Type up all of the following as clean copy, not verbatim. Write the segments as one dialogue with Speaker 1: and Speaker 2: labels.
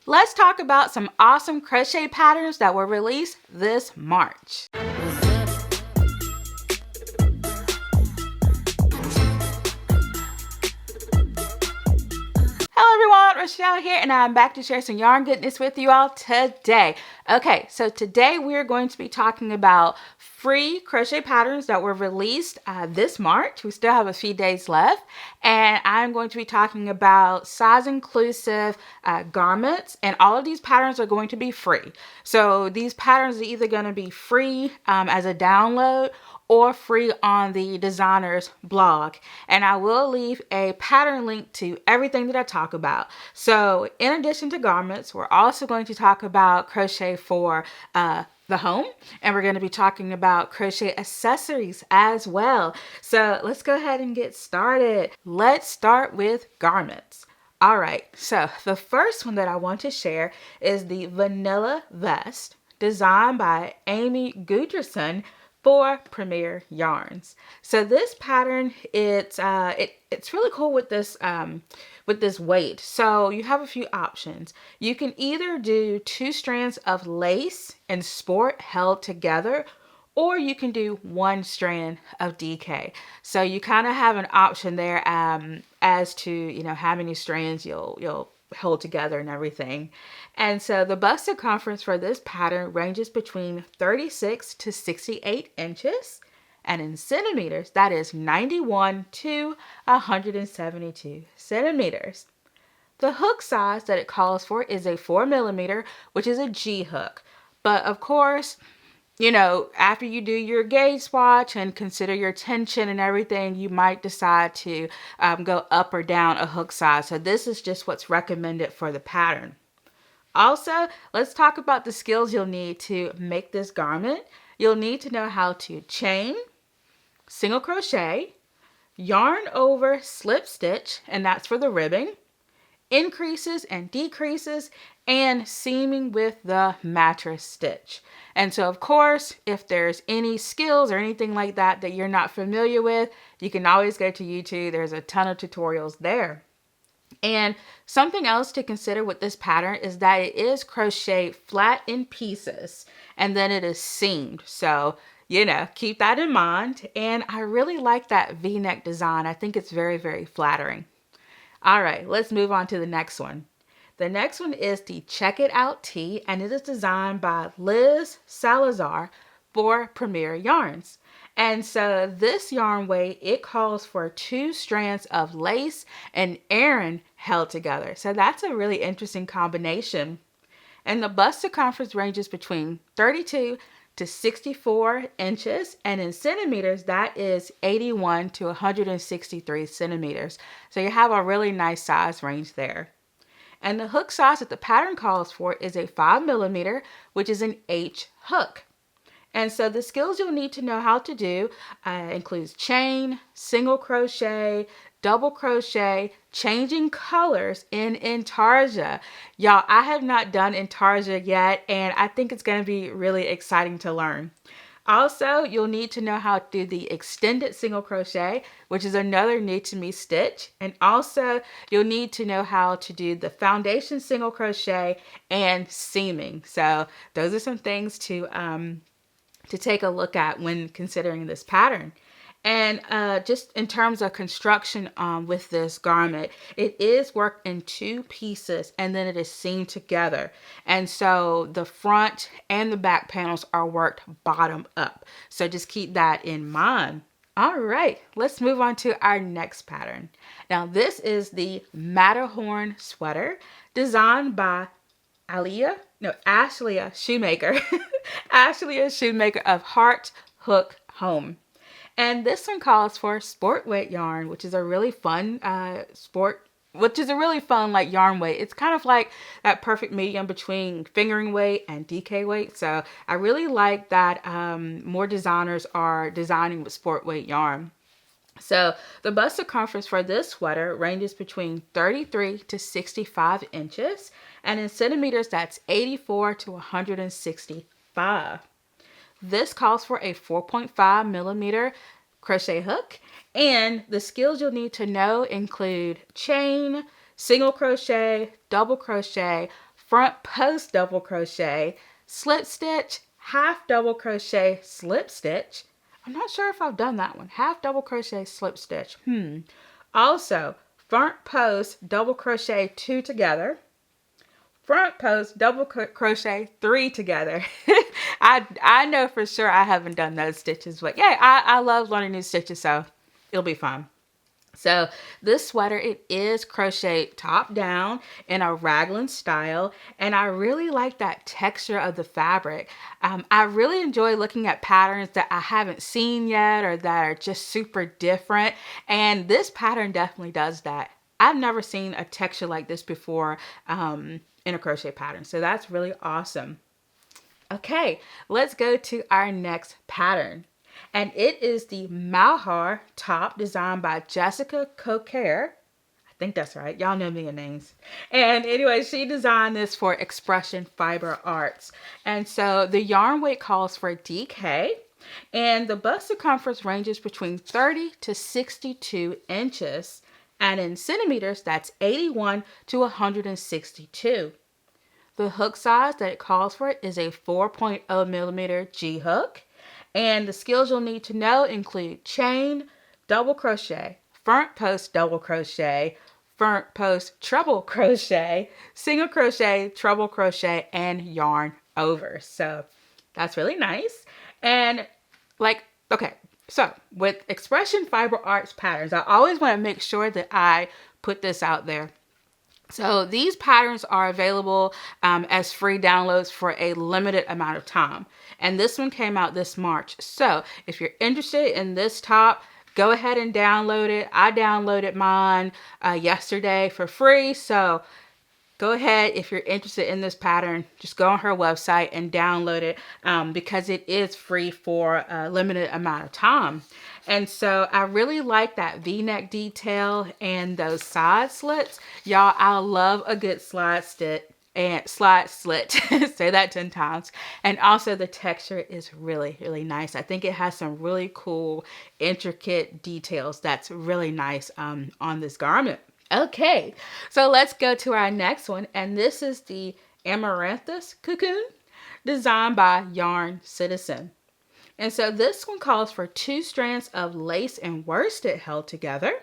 Speaker 1: let's talk about some awesome crochet patterns that were released this March. Hello everyone, Rochelle here, and I'm back to share some yarn goodness with you all today. Okay, so today we're going to be talking about free crochet patterns that were released this March. We still have a few days left, and I'm going to be talking about size inclusive garments, and all of these patterns are going to be free. So these patterns are either going to be free as a download or free on the designer's blog. And I will leave a pattern link to everything that I talk about. So in addition to garments, we're also going to talk about crochet for the home, and we're going to be talking about crochet accessories as well. So let's go ahead and get started. Let's start with garments. All right, so the first one that I want to share is the Vanilla Vest, designed by Amy Gudrunson for Premier Yarns. So this pattern, it's really cool with this weight. So you have a few options. You can either do 2 strands of lace and sport held together, or you can do 1 strand of DK. So you kind of have an option there as to how many strands you'll hold together and everything. And so the bust circumference for this pattern ranges between 36 to 68 inches, and in centimeters that is 91 to 172 centimeters. The hook size that it calls for is a 4mm, which is a G hook. But of course, after you do your gauge swatch and consider your tension and everything, you might decide to go up or down a hook size. So this is just what's recommended for the pattern. Also, let's talk about the skills you'll need to make this garment. You'll need to know how to chain, single crochet, yarn over slip stitch, and that's for the ribbing, increases and decreases, and seaming with the mattress stitch. And so of course, if there's any skills or anything like that that you're not familiar with, you can always go to YouTube. There's a ton of tutorials there. And something else to consider with this pattern is that it is crocheted flat in pieces, and then it is seamed. So keep that in mind. And I really like that V-neck design. I think it's very, very flattering. All right, let's move on to the next one. The next one is the Check It Out tee, and it is designed by Liz Salazar for Premier Yarns. And so this yarn weight, it calls for 2 strands of lace and Aran held together. So that's a really interesting combination. And the bust circumference ranges between 32 to 64 inches, and in centimeters that is 81 to 163 centimeters. So you have a really nice size range there. And the hook size that the pattern calls for is a 5mm, which is an H hook. And so the skills you'll need to know how to do includes chain, single crochet, double crochet, changing colors in intarsia. Y'all, I have not done intarsia yet, and I think it's going to be really exciting to learn. Also, you'll need to know how to do the extended single crochet, which is another new to me stitch. And also, you'll need to know how to do the foundation single crochet and seaming. So those are some things to take a look at when considering this pattern. And just in terms of construction with this garment, it is worked in 2 pieces, and then it is seamed together. And so the front and the back panels are worked bottom up. So just keep that in mind. All right, let's move on to our next pattern. Now this is the Matterhorn Sweater, designed by Ashleigh Shoemaker. Ashleigh Shoemaker of Heart Hook Home. And this one calls for sport weight yarn, which is a really fun like yarn weight. It's kind of like that perfect medium between fingering weight and DK weight. So I really like that more designers are designing with sport weight yarn. So the bust circumference for this sweater ranges between 33 to 65 inches, and in centimeters that's 84 to 165. This calls for a 4.5mm crochet hook, and the skills you'll need to know include chain, single crochet, double crochet, front post double crochet, slip stitch, half double crochet, slip stitch. I'm not sure if I've done that one. Half double crochet, slip stitch. Also, front post double crochet 2 together, front post double crochet 3 together. I know for sure I haven't done those stitches, but yeah, I love learning new stitches, so it'll be fun. So this sweater, it is crocheted top down in a raglan style, and I really like that texture of the fabric. I really enjoy looking at patterns that I haven't seen yet or that are just super different, and this pattern definitely does that. I've never seen a texture like this before in a crochet pattern, so that's really awesome. Okay, let's go to our next pattern. And it is the Malhar top designed by Jessica Coquer. I think that's right. Y'all know me and names. And anyway, she designed this for Expression Fiber Arts. And so the yarn weight calls for DK. And the bust circumference ranges between 30 to 62 inches. And in centimeters, that's 81 to 162. The hook size that it calls for is a 4.0 millimeter G hook. And the skills you'll need to know include chain, double crochet, front post double crochet, front post treble crochet, single crochet, treble crochet, and yarn over. So that's really nice. And okay, so with Expression Fiber Arts patterns, I always want to make sure that I put this out there. So these patterns are available as free downloads for a limited amount of time. And this one came out this March. So if you're interested in this top, go ahead and download it. I downloaded mine yesterday for free. So go ahead, if you're interested in this pattern, just go on her website and download it because it is free for a limited amount of time. And so I really like that V-neck detail and those side slits. Y'all, I love a good slide stitch and slide slit. Say that 10 times. And also the texture is really, really nice. I think it has some really cool, intricate details that's really nice on this garment. Okay, so let's go to our next one, and this is the Amaranthus Cocoon, designed by Yarn Citizen. And so this one calls for 2 strands of lace and worsted held together,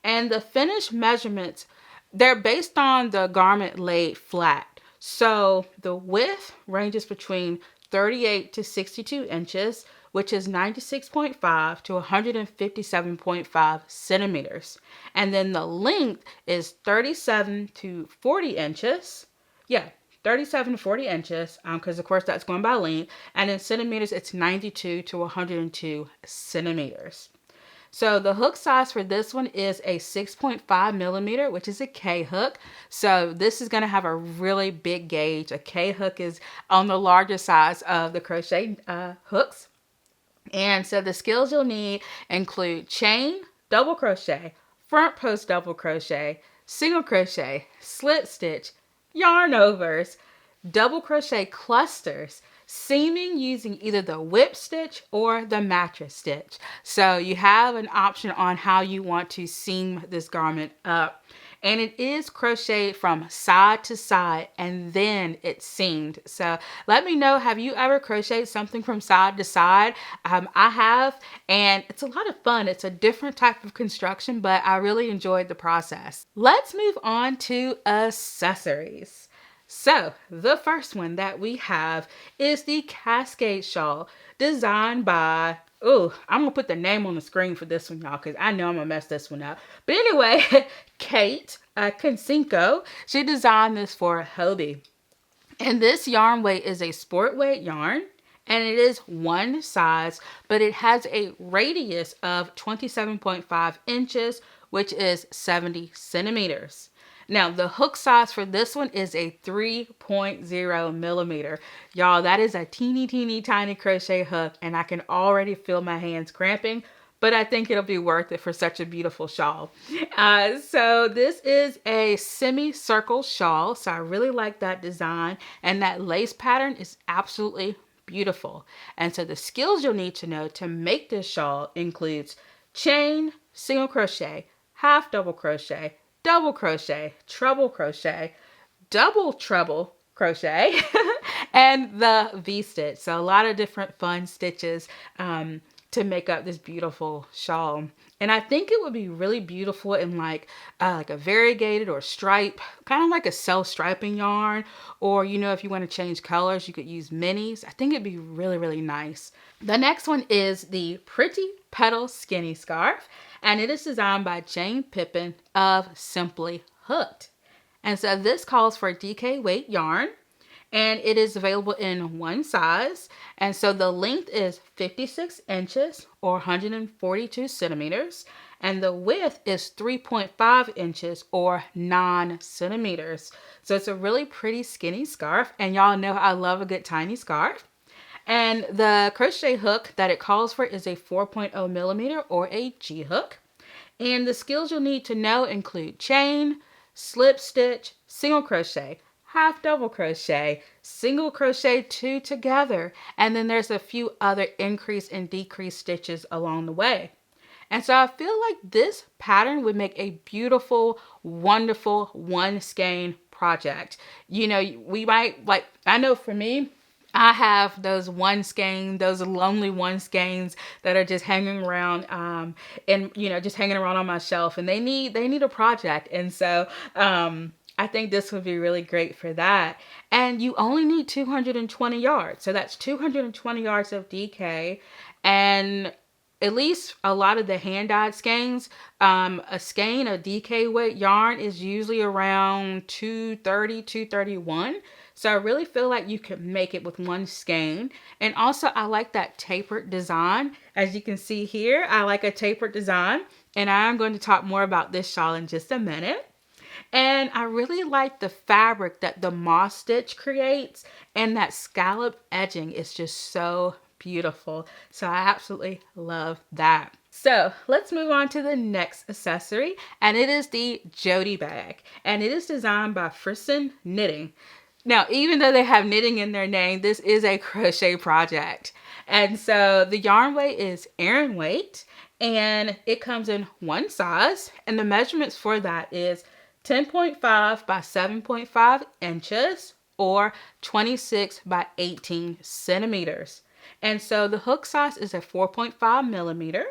Speaker 1: and the finished measurements, they're based on the garment laid flat. So the width ranges between 38 to 62 inches, which is 96.5 to 157.5 centimeters. And then the length is 37 to 40 inches. Yeah, 37 to 40 inches, because of course that's going by length. And in centimeters, it's 92 to 102 centimeters. So the hook size for this one is a 6.5 millimeter, which is a K hook. So this is going to have a really big gauge. A K hook is on the larger size of the crochet hooks. And so the skills you'll need include chain, double crochet, front post double crochet, single crochet, slip stitch, yarn overs, double crochet clusters, seaming using either the whip stitch or the mattress stitch. So you have an option on how you want to seam this garment up. And it is crocheted from side to side and then it's seamed. So let me know, have you ever crocheted something from side to side? I have, and it's a lot of fun. It's a different type of construction, but I really enjoyed the process. Let's move on to accessories. So the first one that we have is the Cascade Shawl, designed by, I'm going to put the name on the screen for this one, y'all, because I know I'm going to mess this one up. But anyway, Kate Consinco, she designed this for Hobie. And this yarn weight is a sport weight yarn, and it is one size, but it has a radius of 27.5 inches, which is 70 centimeters. Now, the hook size for this one is a 3.0 millimeter. Y'all, that is a teeny, teeny, tiny crochet hook, and I can already feel my hands cramping, but I think it'll be worth it for such a beautiful shawl. So this is a semicircle shawl, so I really like that design, and that lace pattern is absolutely beautiful. And so the skills you'll need to know to make this shawl includes chain, single crochet, half double crochet, double crochet, treble crochet, double treble crochet and the V-stitch. So a lot of different fun stitches to make up this beautiful shawl. And I think it would be really beautiful in like a variegated or stripe, kind of like a self-striping yarn. Or, you know, if you want to change colors, you could use minis. I think it'd be really, really nice. The next one is the Pretty Petal Skinny Scarf. And it is designed by Jane Pippin of Simply Hooked. And so this calls for DK weight yarn. And it is available in one size. And so the length is 56 inches or 142 centimeters. And the width is 3.5 inches or 9 centimeters. So it's a really pretty skinny scarf. And y'all know I love a good tiny scarf. And the crochet hook that it calls for is a 4.0 millimeter or a G hook. And the skills you'll need to know include chain, slip stitch, single crochet, half double crochet, single crochet 2 together, and then there's a few other increase and decrease stitches along the way. And so I feel like this pattern would make a beautiful, wonderful one skein project. You know, we might, like, I know for me, I have those one skein, those lonely one skeins that are just hanging around, and you know, just hanging around on my shelf, and they need a project. And so I think this would be really great for that. And you only need 220 yards. So that's 220 yards of DK. And at least a lot of the hand-dyed skeins, a skein of DK weight yarn is usually around 230, 231. So I really feel like you could make it with one skein. And also I like that tapered design. As you can see here, I like a tapered design. And I'm going to talk more about this shawl in just a minute. And I really like the fabric that the moss stitch creates, and that scallop edging is just so beautiful. So I absolutely love that. So let's move on to the next accessory, and it is the Jody Bag, and it is designed by Frisson Knitting. Now, even though they have knitting in their name, this is a crochet project. And so the yarn weight is Aran weight, and it comes in one size, and the measurements for that is 10.5 by 7.5 inches or 26 by 18 centimeters. And so the hook size is a 4.5 millimeter.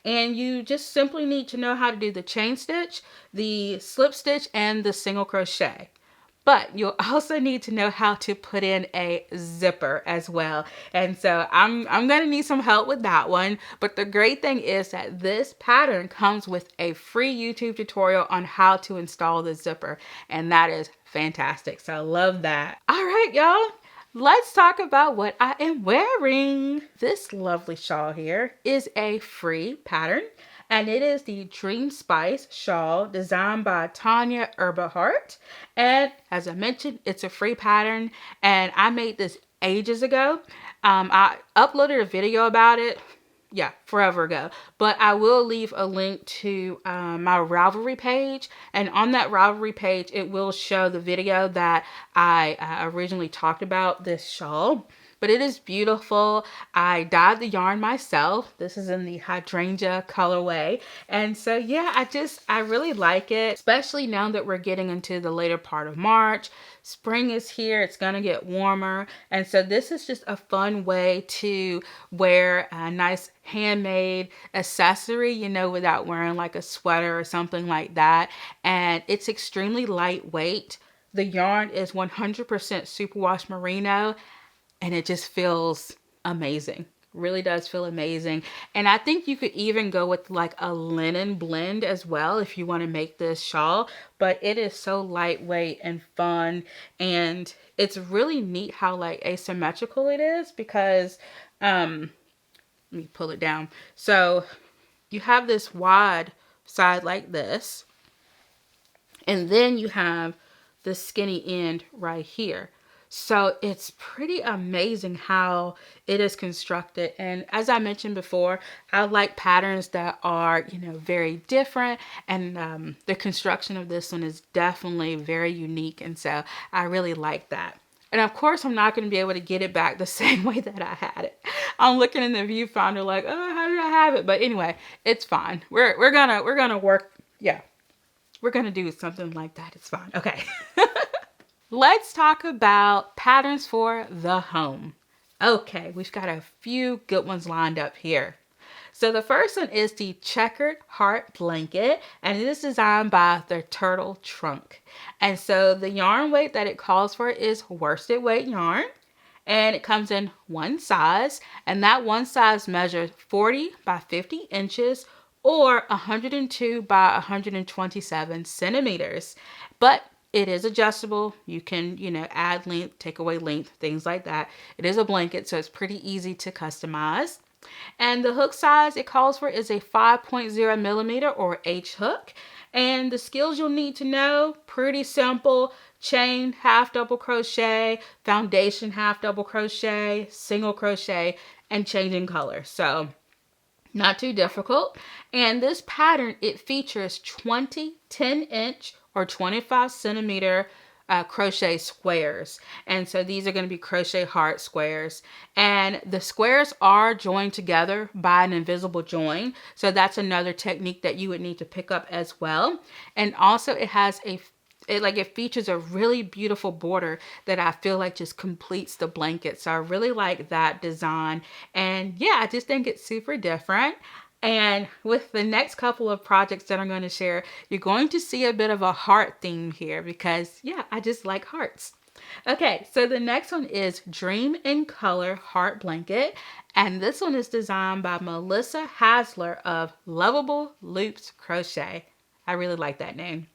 Speaker 1: And you just simply need to know how to do the chain stitch, the slip stitch, and the single crochet. But you'll also need to know how to put in a zipper as well. And so I'm going to need some help with that one. But the great thing is that this pattern comes with a free YouTube tutorial on how to install the zipper. And that is fantastic. So I love that. All right, y'all. Let's talk about what I am wearing. This lovely shawl here is a free pattern. And it is the Dream Spice shawl designed by Tanya Eberhardt. And as I mentioned, it's a free pattern. And I made this ages ago. I uploaded a video about it. Yeah, forever ago. But I will leave a link to my Ravelry page. And on that Ravelry page, it will show the video that I originally talked about this shawl. But it is beautiful. I dyed the yarn myself. This is in the hydrangea colorway. And so, yeah, I really like it, especially now that we're getting into the later part of March. Spring is here. It's going to get warmer. And so this is just a fun way to wear a nice handmade accessory, you know, without wearing like a sweater or something like that. And it's extremely lightweight. The yarn is 100% superwash merino. And it just feels amazing. Really does feel amazing. And I think you could even go with like a linen blend as well if you want to make this shawl. But it is so lightweight and fun. And it's really neat how like asymmetrical it is because, let me pull it down. So you have this wide side like this. And then you have the skinny end right here. So it's pretty amazing how it is constructed. And as I mentioned before, I like patterns that are, you know, very different. And the construction of this one is definitely very unique. And so I really like that. And of course, I'm not going to be able to get it back the same way that I had it. I'm looking in the viewfinder like, oh, how did I have it? But anyway, it's fine. We're gonna work. Yeah, we're gonna do something like that. It's fine. Okay. let's talk about patterns for the home. Okay, we've got a few good ones lined up here. So the first one is the Checkered Heart Blanket, and it is designed by the Turtle Trunk. And so the yarn weight that it calls for is worsted weight yarn, and it comes in one size, and that one size measures 40 by 50 inches or 102 by 127 centimeters. But it is adjustable. You can, add length, take away length, things like that. It is a blanket, so it's pretty easy to customize. And the hook size it calls for is a 5.0 millimeter or H hook. And the skills you'll need to know, pretty simple: chain, half double crochet, foundation, half double crochet, single crochet, and changing color. So not too difficult. And this pattern, it features 20 10-inch or 25 centimeter crochet squares. And so these are going to be crochet heart squares, and the squares are joined together by an invisible join. So that's another technique that you would need to pick up as well. And also it has it features a really beautiful border that I feel like just completes the blanket. So I really like that design. And yeah, I just think it's super different. And with the next couple of projects that I'm going to share, you're going to see a bit of a heart theme here because, yeah, I just like hearts. Okay, so the next one is Dream in Color Heart Blanket. And this one is designed by Melissa Hasler of Lovable Loops Crochet. I really like that name.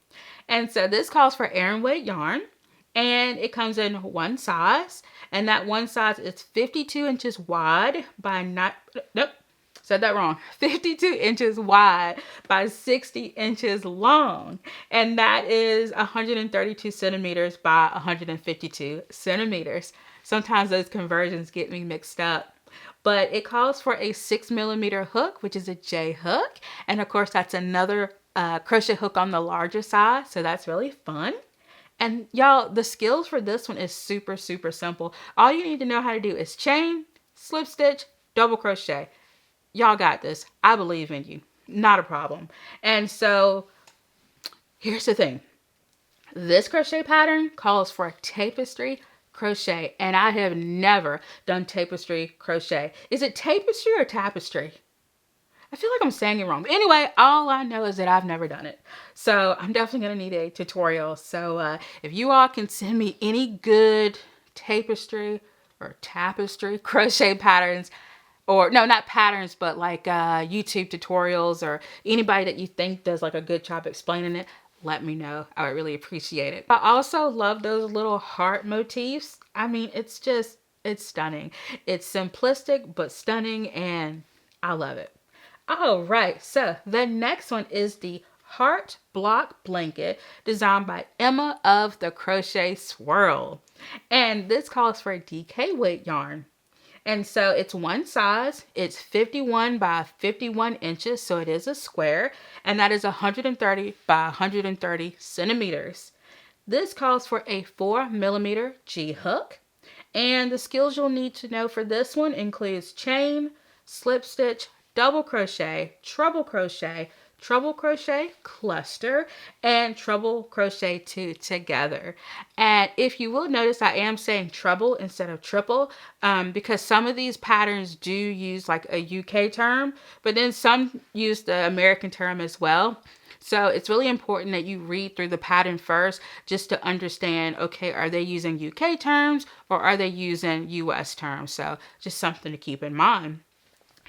Speaker 1: And so this calls for Aran weight yarn. And it comes in one size. And that one size is 52 inches wide by 52 inches wide by 60 inches long. And that is 132 centimeters by 152 centimeters. Sometimes those conversions get me mixed up. But it calls for a 6 millimeter hook, which is a J hook. And of course, that's another crochet hook on the larger side. So that's really fun. And y'all, the skills for this one is super, super simple. All you need to know how to do is chain, slip stitch, double crochet. Y'all got this. I believe in you. Not a problem. And so here's the thing. This crochet pattern calls for tapestry crochet, and I have never done tapestry crochet. Is it tapestry or tapestry? I feel like I'm saying it wrong. But anyway, all I know is that I've never done it. So I'm definitely going to need a tutorial. So if you all can send me any good tapestry or tapestry crochet patterns, or no, not patterns, but like YouTube tutorials, or anybody that you think does like a good job explaining it, let me know. I would really appreciate it. I also love those little heart motifs. I mean, it's stunning. It's simplistic, but stunning, and I love it. All right, so the next one is the Heart Block Blanket, designed by Emma of the Crochet Swirl. And this calls for a DK weight yarn. And so it's one size, it's 51 by 51 inches, so it is a square, and that is 130 by 130 centimeters. This calls for a 4 millimeter G hook, and the skills you'll need to know for this one includes chain, slip stitch, double crochet, treble crochet, cluster, and treble crochet 2 together. And if you will notice, I am saying treble instead of triple because some of these patterns do use like a UK term, but then some use the American term as well. So it's really important that you read through the pattern first just to understand, okay, are they using UK terms or are they using US terms? So just something to keep in mind.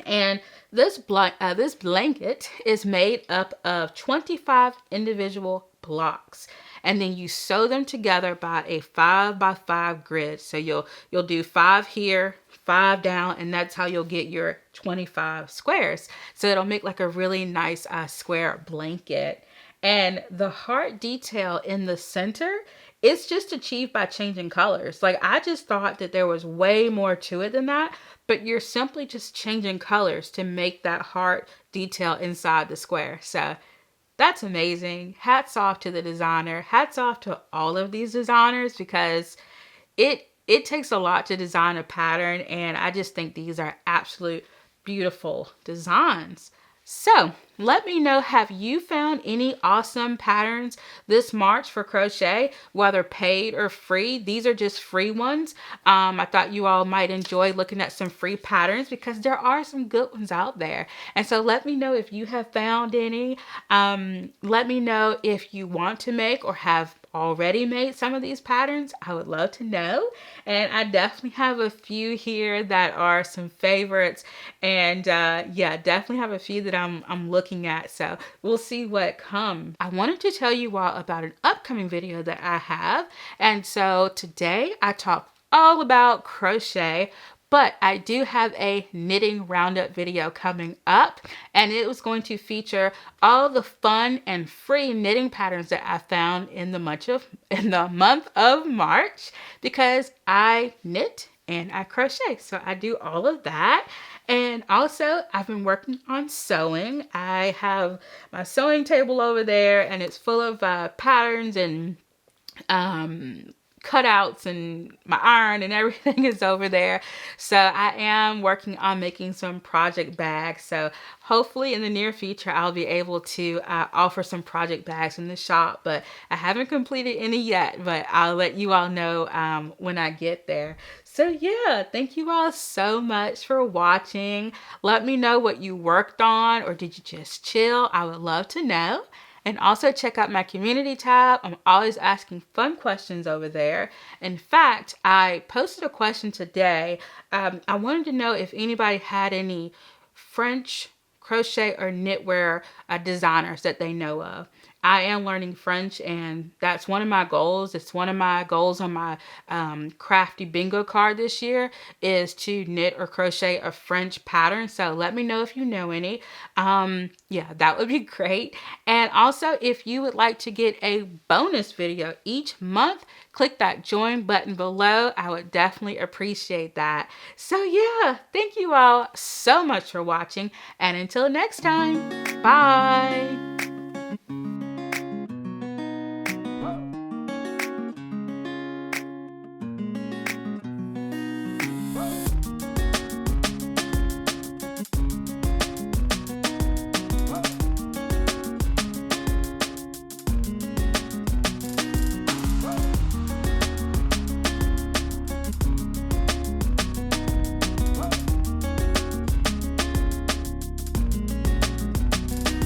Speaker 1: And this blanket is made up of 25 individual blocks, and then you sew them together by a 5x5 grid. So you'll do 5 here, 5 down, and that's how you'll get your 25 squares. So it'll make like a really nice square blanket. And the heart detail in the center, it's just achieved by changing colors. Like, I just thought that there was way more to it than that, but you're simply just changing colors to make that heart detail inside the square. So that's amazing. Hats off to the designer. Hats off to all of these designers, because it takes a lot to design a pattern, and I just think these are absolute beautiful designs. So let me know, have you found any awesome patterns this March for crochet, whether paid or free? These are just free ones. I thought you all might enjoy looking at some free patterns because there are some good ones out there. And so let me know if you have found any. Let me know if you want to make or have already made some of these patterns. I would love to know. And I definitely have a few here that are some favorites. And yeah, definitely have a few that I'm looking at. So we'll see what comes. I wanted to tell you all about an upcoming video that I have. And so today I talk all about crochet, but I do have a knitting roundup video coming up, and it was going to feature all the fun and free knitting patterns that I found in the month of March, because I knit and I crochet. So I do all of that. And also, I've been working on sewing. I have my sewing table over there, and it's full of patterns and cutouts, and my iron and everything is over there. So I am working on making some project bags. So hopefully in the near future, I'll be able to offer some project bags in the shop, but I haven't completed any yet, but I'll let you all know when I get there. So yeah, thank you all so much for watching. Let me know what you worked on, or did you just chill? I would love to know. And also check out my community tab. I'm always asking fun questions over there. In fact, I posted a question today. I wanted to know if anybody had any French crochet or knitwear designers that they know of. I am learning French, and that's one of my goals. It's one of my goals on my crafty bingo card this year, is to knit or crochet a French pattern. So let me know if you know any. Yeah, that would be great. And also, if you would like to get a bonus video each month, click that join button below. I would definitely appreciate that. So yeah, thank you all so much for watching, and until next time, bye.